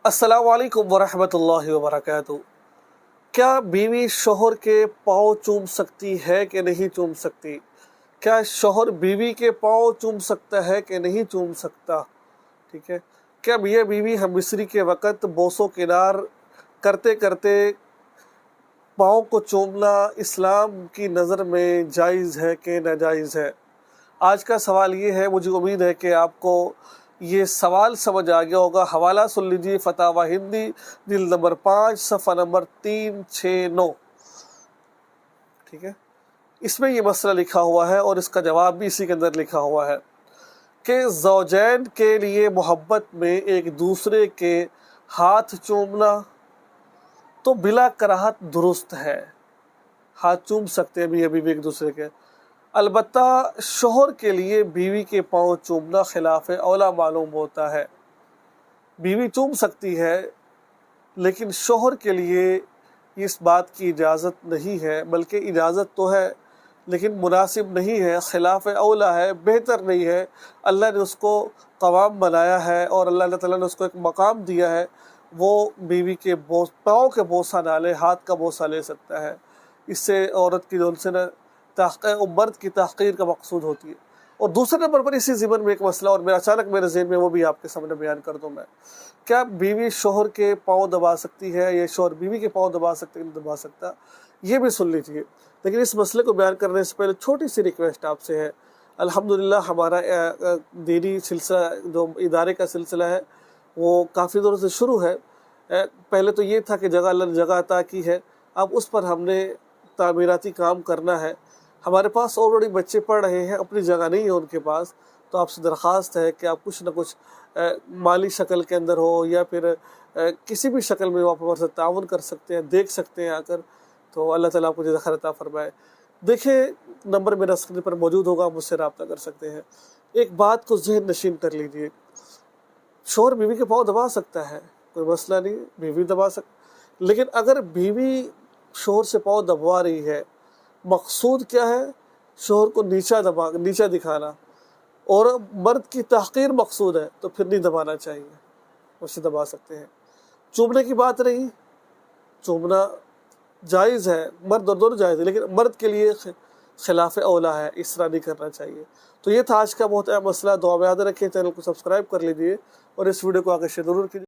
अस्सलाम वालेकुम वरहमतुल्लाहि वबरकातुहू। क्या बीवी शोहर के पाँव चूम सकती है कि नहीं चूम सकती? क्या शोहर बीवी के पाँव चूम सकता है कि नहीं चूम सकता? ठीक है। क्या मियाँ बीवी हम मिस्री के वक़्त बोसो किनार करते करते पाँव को चूमना इस्लाम की नज़र में जायज़ है कि नाजायज़ है? आज का सवाल ये है, मुझे उम्मीद है कि आपको ये सवाल समझ आ गया होगा। हवाला सुन लीजिए, फतावा हिंदी जिल्द नंबर 5 सफ़ा नंबर 369। ठीक है, इसमें ये मसला लिखा हुआ है और इसका जवाब भी इसी के अंदर लिखा हुआ है कि ज़ौजैन के लिए मोहब्बत में एक दूसरे के हाथ चूमना तो बिला कराहत दुरुस्त है। हाथ चूम सकते हैं मियाँ बीवी एक दूसरे के। अलबत्ता शोहर के लिए बीवी के पाँव चूमना खिलाफ औला मालूम होता है। बीवी चूम सकती है लेकिन शोहर के लिए इस बात की इजाज़त नहीं है, बल्कि इजाज़त तो है लेकिन मुनासिब नहीं है, खिलाफ औला है, बेहतर नहीं है। अल्लाह ने उसको क़वाम बनाया है और अल्लाह ताला ने उसको एक मकाम दिया है, वो बीवी के पाँव के बोसा ना ले, हाथ का बोसा ले सकता है। इससे औरत की जो से मर्द की तहक़ीर का मकसूद होती है। और दूसरे नंबर पर इसी ज़िमन में एक मसला और अचानक मेरे ज़हन में, वो भी आपके सामने बयान कर दूँ मैं। क्या बीवी शोहर के पाँव दबा सकती है या शोहर बीवी के पाँव दबा सकते नहीं दबा सकता, ये भी सुन लीजिए। लेकिन इस मसले को बयान करने से पहले छोटी सी रिक्वेस्ट आपसे है। अल्हम्दुलिल्लाह हमारा दीनी सिलसिला जो इदारे का सिलसिला है वो काफ़ी दिनों से शुरू है। पहले तो ये था कि जगह अल्लाह ने जगह अता की है, अब उस पर हमने तामीराती काम करना है। हमारे पास ऑलरेडी बच्चे पढ़ रहे हैं, अपनी जगह नहीं है उनके पास, तो आपसे दरख्वास्त है कि आप कुछ न कुछ माली शक्ल के अंदर हो या फिर किसी भी शक्ल में आप हमारे साथ ताउन कर सकते हैं, देख सकते हैं आकर, तो अल्लाह ताला आपको जज़ा खैर अता फरमाए। देखिए, नंबर मेरा स्क्रीन पर मौजूद होगा, आप मुझसे रब्ता कर सकते हैं। एक बात को ज़हन नशीन कर लीजिए, शोहर बीवी के पाँव दबा सकता है, कोई मसला नहीं, बीवी दबा लेकिन अगर बीवी शोहर से पाँव दबवा रही है, मकसूद क्या है? शोहर को नीचा दिखाना, और मर्द की तहक़ीर मकसूद है, तो फिर नहीं दबाना चाहिए, उसे दबा सकते हैं। चूमने की बात रही, चूमना जायज़ है, मर्द और दोनों जायज़ है, लेकिन मर्द के लिए खिलाफ औला है, इस तरह नहीं करना चाहिए। तो ये था आज का बहुत अहम मसला। दुआ में याद रखें, चैनल को सब्सक्राइब कर लीजिए और इस वीडियो को आगे शेयर ज़रूर कीजिए।